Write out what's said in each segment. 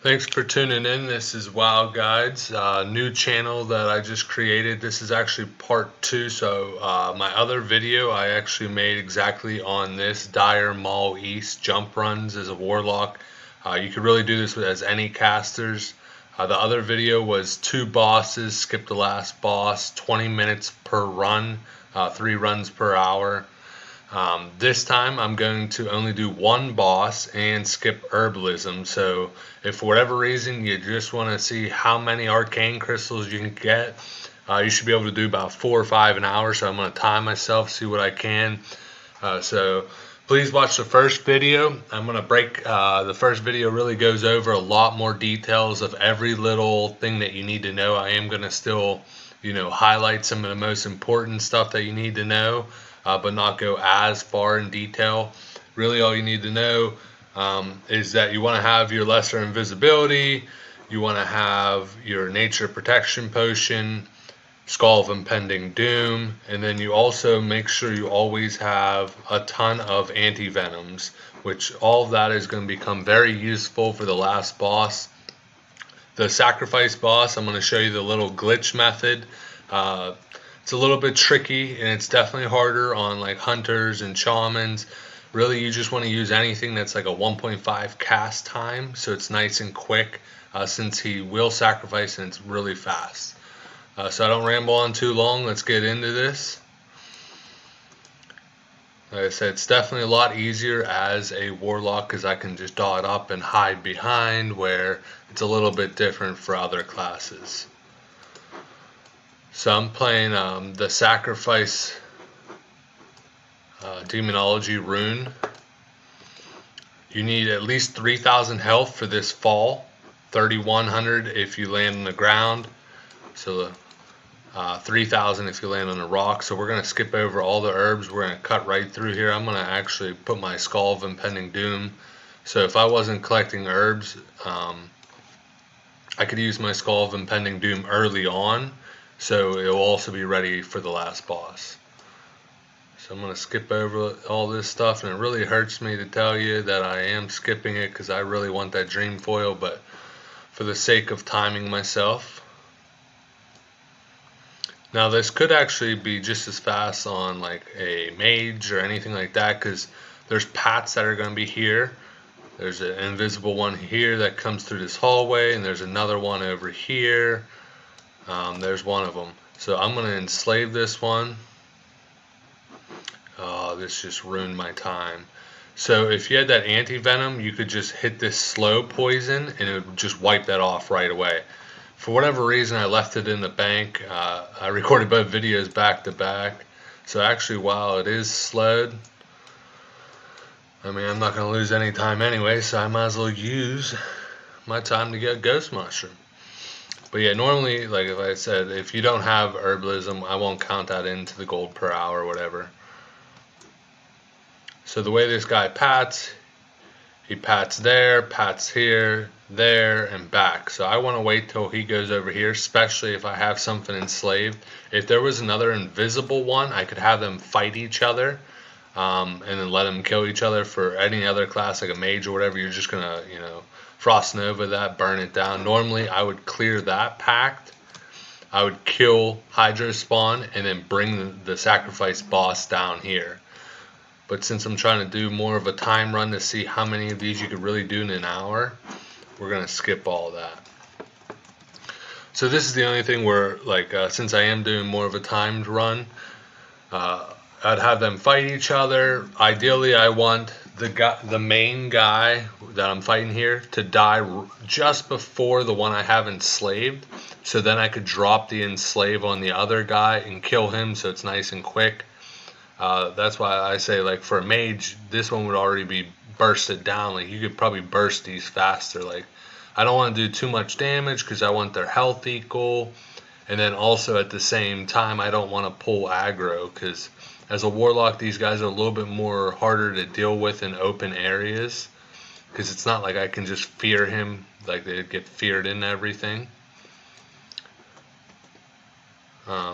Thanks for tuning in. This is Wild Guides, new channel that I just created. This is actually part 2. So my other video I actually made exactly on this Dire Maul East jump runs as a Warlock. You could really do this as any casters. The other video was 2 bosses, skip the last boss, 20 minutes per run, 3 runs per hour. This time I'm going to only do 1 boss and skip Herbalism. So if for whatever reason you just want to see how many arcane crystals you can get, you should be able to do about 4 or 5 an hour. So I'm going to time myself, see what I can. So please watch the first video. I'm going to break, the first video really goes over a lot more details of every little thing that you need to know. I am going to still, highlight some of the most important stuff that you need to know. But not go as far in detail. Really all you need to know is that you want to have your lesser invisibility, you want to have your nature protection potion, skull of impending doom, and then you also make sure you always have a ton of anti-venoms, which all of that is going to become very useful for the last boss. The sacrifice boss, I'm going to show you the little glitch method. It's a little bit tricky, and it's definitely harder on like hunters and shamans. Really, you just want to use anything that's like a 1.5 cast time, so it's nice and quick, since he will sacrifice and it's really fast. So I don't ramble on too long. Let's get into this. Like I said, it's definitely a lot easier as a warlock because I can just dot up and hide behind, where it's a little bit different for other classes. So I'm playing the Sacrifice Demonology rune. You need at least 3,000 health for this fall, 3,100 if you land on the ground, so 3,000 if you land on a rock. So we're going to skip over all the herbs. We're going to cut right through here. I'm going to actually put my Skull of Impending Doom. So if I wasn't collecting herbs, I could use my Skull of Impending Doom early on, so it will also be ready for the last boss. So I'm going to skip over all this stuff, and it really hurts me to tell you that I am skipping it because I really want that dream foil, but for the sake of timing myself. Now this could actually be just as fast on like a mage or anything like that, because there's paths that are going to be here. There's an invisible one here that comes through this hallway, and there's another one over here. There's one of them. So I'm going to enslave this one. Oh, this just ruined my time. So if you had that anti-venom, you could just hit this slow poison and it would just wipe that off right away. For whatever reason, I left it in the bank. I recorded both videos back to back. So actually, while it is slowed, I mean, I'm not going to lose any time anyway, so I might as well use my time to get Ghost Mushroom. But yeah, normally, like if I said, if you don't have Herbalism, I won't count that into the gold per hour or whatever. So the way this guy pats, he pats there, pats here, there, and back. So I want to wait till he goes over here, especially if I have something enslaved. If there was another invisible one, I could have them fight each other, and then let them kill each other. For any other class, like a mage or whatever, you're just going to, Frost Nova that, burn it down. Normally, I would clear that pact. I would kill Hydrospawn and then bring the sacrifice boss down here. But since I'm trying to do more of a time run to see how many of these you could really do in an hour, we're going to skip all that. So this is the only thing where, like, since I am doing more of a timed run, I'd have them fight each other. Ideally, I want the main guy that I'm fighting here to die just before the one I have enslaved, so then I could drop the enslave on the other guy and kill him, so it's nice and quick. That's why I say, like, for a mage, this one would already be bursted down. Like, you could probably burst these faster. Like, I don't want to do too much damage because I want their health equal, and then also at the same time I don't want to pull aggro, because as a warlock, these guys are a little bit more harder to deal with in open areas, because it's not like I can just fear him, like they get feared in everything.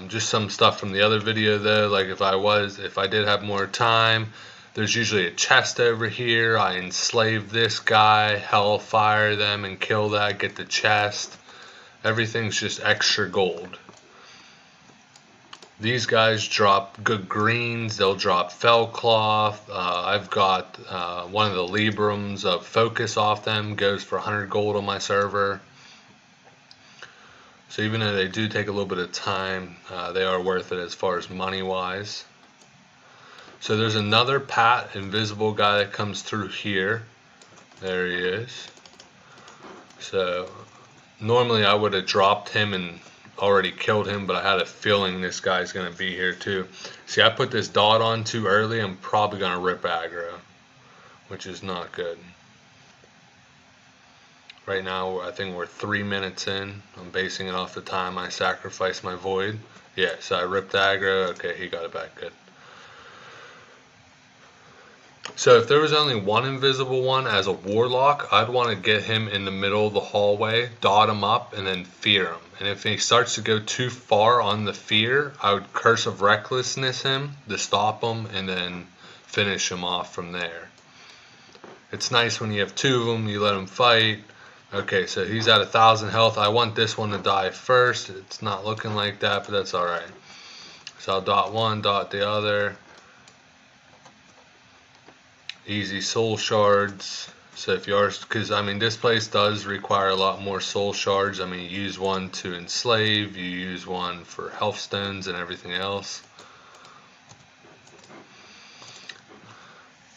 Just some stuff from the other video though, like if I did have more time, There's usually a chest over here. I enslave this guy, hellfire them and kill that, get the chest. Everything's just extra gold. These guys drop good greens. They'll drop fell cloth. I've got one of the Librams of focus off them. Goes for 100 gold on my server. So even though they do take a little bit of time, they are worth it as far as money wise. So there's another Pat, invisible guy that comes through here. There he is. So normally I would have dropped him and already killed him, but I had a feeling this guy's going to be here too. See, I put this dot on too early. I'm probably going to rip aggro, which is not good. Right now, I think we're 3 minutes in. I'm basing it off the time I sacrificed my void. Yeah, so I ripped aggro. Okay, he got it back good. So if there was only one invisible one as a warlock, I'd want to get him in the middle of the hallway, dot him up, and then fear him. And if he starts to go too far on the fear, I would Curse of Recklessness him to stop him and then finish him off from there. It's nice when you have two of them, you let them fight. Okay, so he's at 1,000 health. I want this one to die first. It's not looking like that, but that's alright. So I'll dot one, dot the other. Easy soul shards. So if you are, because I mean this place does require a lot more soul shards. I mean you use one to enslave, you use one for health stones and everything else.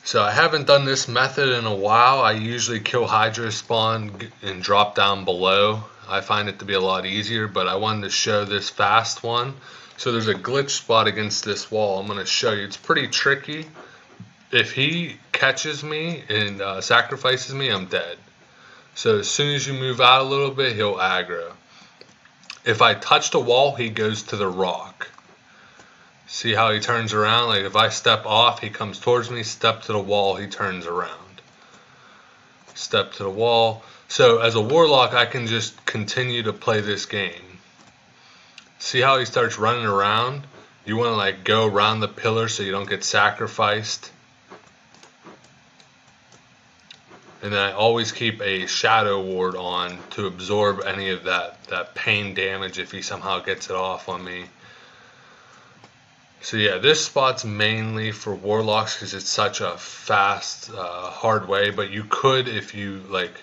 So I haven't done this method in a while. I usually kill Hydrospawn and drop down below. I find it to be a lot easier, but I wanted to show this fast one. So there's a glitch spot against this wall. I'm going to show you. It's pretty tricky. If he catches me and sacrifices me, I'm dead. So as soon as you move out a little bit, he'll aggro. If I touch the wall, he goes to the rock. See how he turns around? Like if I step off, he comes towards me. Step to the wall, he turns around. Step to the wall. So as a warlock, I can just continue to play this game. See how he starts running around? You want to like go around the pillar so you don't get sacrificed. And then I always keep a shadow ward on to absorb any of that pain damage if he somehow gets it off on me. So yeah, this spot's mainly for warlocks because it's such a fast, hard way. But you could, if you like,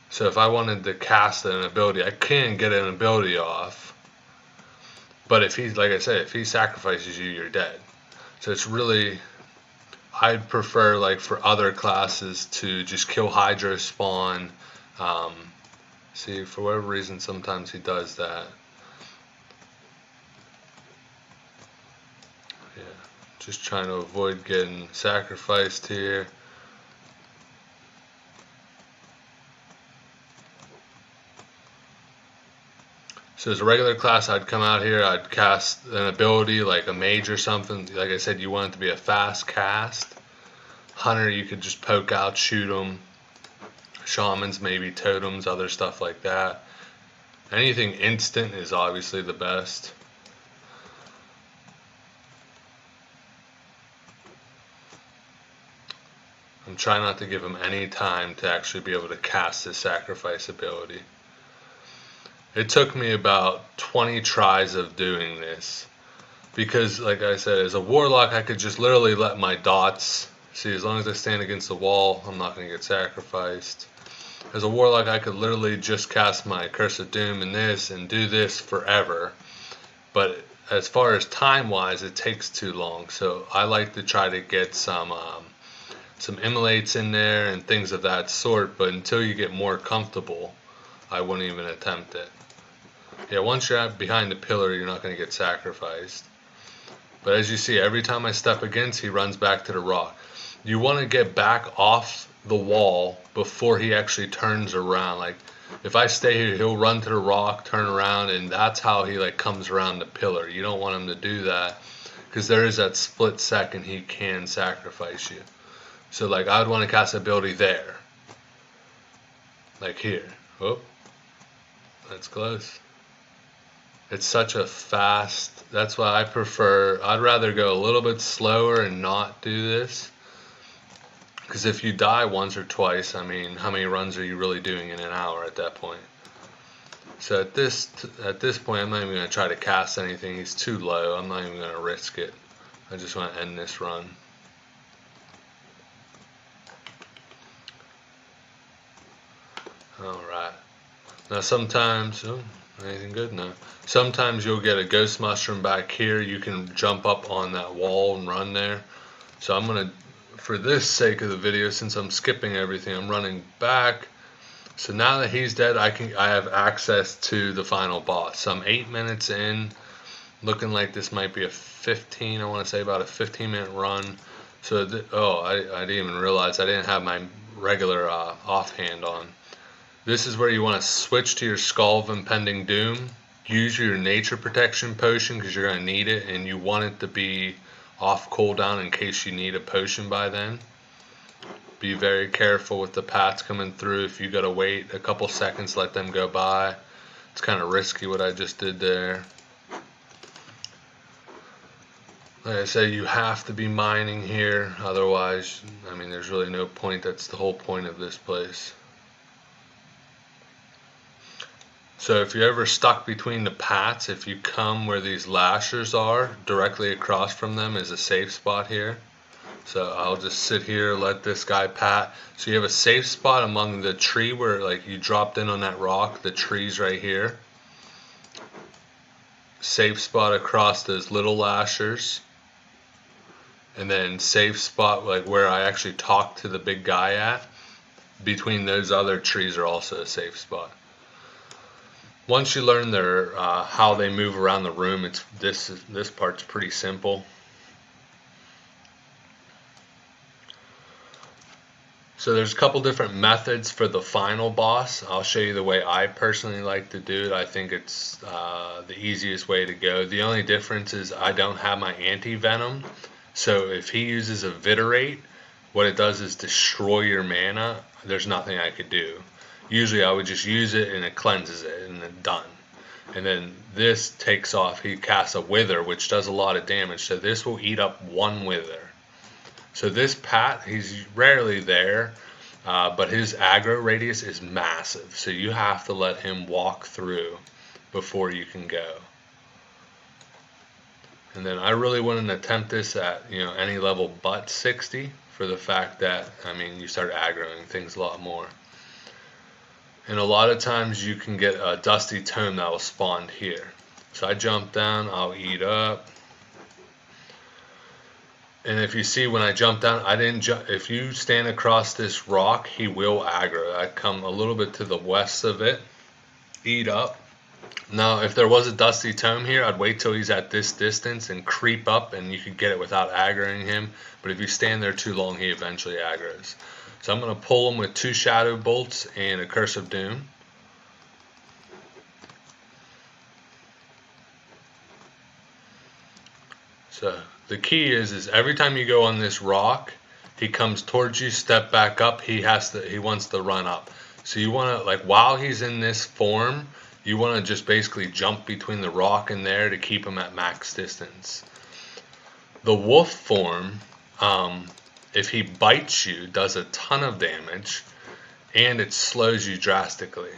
so if I wanted to cast an ability, I can get an ability off. But if he's, like I said, if he sacrifices you, you're dead. So it's really, I'd prefer like for other classes to just kill Hydrospawn. See, for whatever reason, sometimes he does that. Yeah, just trying to avoid getting sacrificed here. So as a regular class, I'd come out here, I'd cast an ability like a mage or something. Like I said, you want it to be a fast cast. Hunter, you could just poke out, shoot them. Shamans, maybe totems, other stuff like that. Anything instant is obviously the best. I'm trying not to give him any time to actually be able to cast his sacrifice ability. It took me about 20 tries of doing this because, like I said, as a warlock I could just literally let my dots, see, as long as I stand against the wall I'm not going to get sacrificed. As a warlock I could literally just cast my Curse of Doom and do this forever, but as far as time wise it takes too long, so I like to try to get some immolates in there and things of that sort, but until you get more comfortable I wouldn't even attempt it. Yeah, once you're behind the pillar, you're not going to get sacrificed. But as you see, every time I step against, he runs back to the rock. You want to get back off the wall before he actually turns around. Like, if I stay here, he'll run to the rock, turn around, and that's how he like comes around the pillar. You don't want him to do that because there is that split second he can sacrifice you. So like, I would want to cast ability there. Like here. Oh, that's close. It's such a fast, that's why I'd rather go a little bit slower and not do this. Because if you die once or twice, I mean, how many runs are you really doing in an hour at that point? So at this point, I'm not even going to try to cast anything. He's too low. I'm not even going to risk it. I just want to end this run. Alright. Now sometimes, oh, anything good? No. Sometimes you'll get a ghost mushroom back here. You can jump up on that wall and run there. So I'm going to, for this sake of the video, since I'm skipping everything, I'm running back. So now that he's dead, I have access to the final boss. So I'm 8 minutes in, looking like this might be a 15, I want to say about a 15-minute run. So, I didn't even realize I didn't have my regular offhand on. This is where you want to switch to your Skull of Impending Doom. Use your nature protection potion because you're going to need it, and you want it to be off cooldown in case you need a potion by then. Be very careful with the paths coming through. If you gotta wait a couple seconds, let them go by. It's kind of risky what I just did there. Like I said, you have to be mining here, otherwise, I mean, there's really no point. That's the whole point of this place. So if you're ever stuck between the paths, if you come where these lashers are, directly across from them is a safe spot here. So I'll just sit here, let this guy pat. So you have a safe spot among the tree where like you dropped in on that rock, the tree's right here. Safe spot across those little lashers. And then safe spot like where I actually talked to the big guy at. Between those other trees are also a safe spot. Once you learn their how they move around the room, this part's pretty simple. So there's a couple different methods for the final boss. I'll show you the way I personally like to do it. I think it's the easiest way to go. The only difference is I don't have my anti-venom. So if he uses a Vitorate, what it does is destroy your mana. There's nothing I could do. Usually I would just use it and it cleanses it and then done. And then this takes off. He casts a Wither, which does a lot of damage. So this will eat up one Wither. So this Pat, he's rarely there, but his aggro radius is massive. So you have to let him walk through before you can go. And then I really wouldn't attempt this at any level but 60 for the fact that, I mean, you start aggroing things a lot more. And a lot of times you can get a Dusty Tome that will spawn here. So I jump down, I'll eat up. And if you see when I jump down, I didn't jump. If you stand across this rock, he will aggro. I come a little bit to the west of it, eat up. Now, if there was a Dusty Tome here, I'd wait till he's at this distance and creep up, and you could get it without aggroing him. But if you stand there too long, he eventually aggros. So I'm going to pull him with 2 Shadow Bolts and a Curse of Doom. So the key is every time you go on this rock, he comes towards you, step back up, he wants to run up. So you want to, like, while he's in this form, you want to just basically jump between the rock and there to keep him at max distance. The wolf form, if he bites you, does a ton of damage, and it slows you drastically.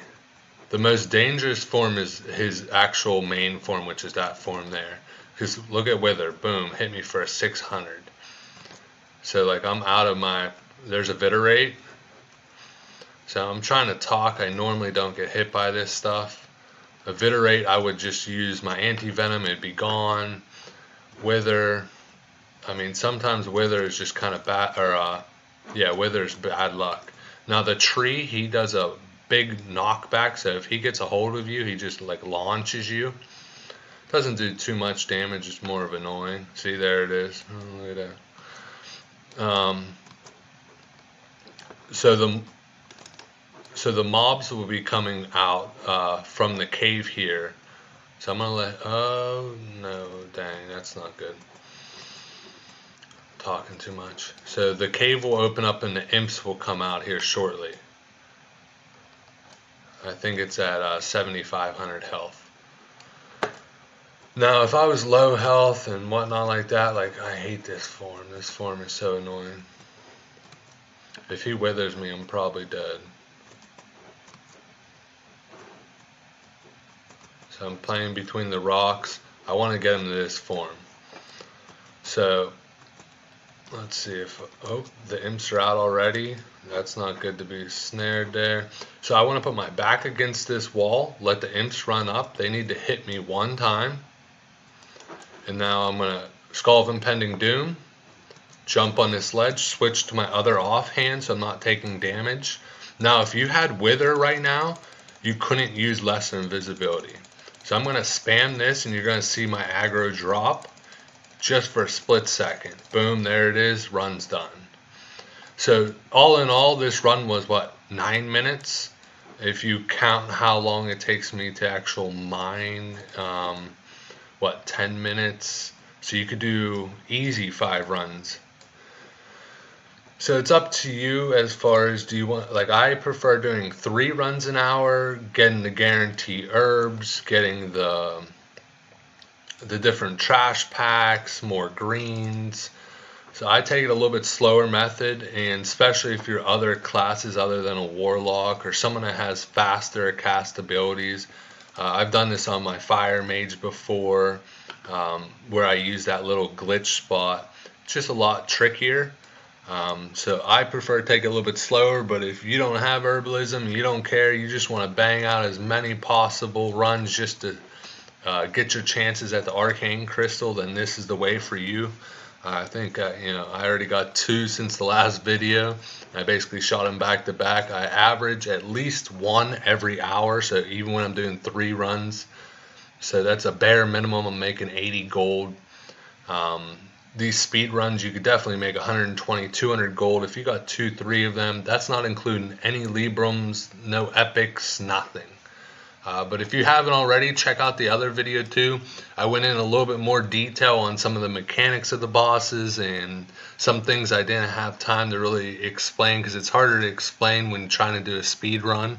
The most dangerous form is his actual main form, which is that form there. Because look at Wither, boom, hit me for a 600. So like I'm out of my, there's a Vitorate. So I'm trying to talk, I normally don't get hit by this stuff. A Vitorate, I would just use my anti-venom, it'd be gone. Wither, I mean sometimes Wither is just kind of bad, or yeah, Wither's bad luck. Now the tree, he does a big knockback, so if he gets a hold of you, he just like launches you. Doesn't do too much damage, it's more of annoying. See, there it is. Oh, look at that. So the mobs will be coming out from the cave here. So I'm gonna oh no, dang, that's not good. Talking too much. So the cave will open up and the imps will come out here shortly. I think it's at 7,500 health. Now, if I was low health and whatnot like that, like, I hate this form. This form is so annoying. If he withers me, I'm probably dead. So I'm playing between the rocks. I want to get him to this form. So let's see if, oh, the imps are out already. That's not good to be snared there. So I want to put my back against this wall, let the imps run up. They need to hit me one time. And now I'm going to Skull of Impending Doom, jump on this ledge, switch to my other offhand so I'm not taking damage. Now if you had Wither right now, you couldn't use Lesser Invisibility. So I'm going to spam this and you're going to see my aggro drop just for a split second. Boom, there it is, run's done. So all in all, this run was what, 9 minutes? If you count how long it takes me to actual mine, 10 minutes? So you could do easy 5 runs. So it's up to you as far as, do you want, like, I prefer doing 3 runs an hour, getting the guarantee herbs, getting the different trash packs, more greens. So I take it a little bit slower method, and especially if you're other classes other than a Warlock or someone that has faster cast abilities. I've done this on my Fire Mage before, where I use that little glitch spot. It's just a lot trickier. So I prefer to take it a little bit slower, but if you don't have Herbalism, you don't care, you just want to bang out as many possible runs just to get your chances at the arcane crystal, then this is the way for you. I think I already got 2 since the last video. I basically shot them back to back. I average at least 1 every hour, so even when I'm doing 3 runs, so that's a bare minimum. I'm making 80 gold. These speed runs, you could definitely make 120, 200 gold if you got 2, 3 of them. That's not including any Librams, no epics, nothing. But if you haven't already, check out the other video too. I went in a little bit more detail on some of the mechanics of the bosses and some things I didn't have time to really explain because it's harder to explain when trying to do a speed run.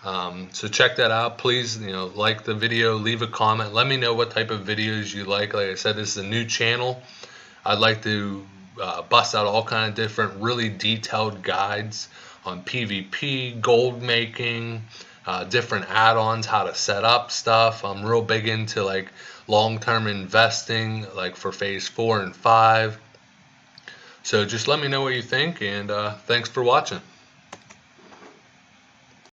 So check that out. Please, like the video, leave a comment. Let me know what type of videos you like. Like I said, this is a new channel. I'd like to bust out all kind of different, really detailed guides on PvP, gold making, different add-ons, how to set up stuff. I'm real big into like long-term investing, like for phase 4 and 5. So just let me know what you think, and thanks for watching.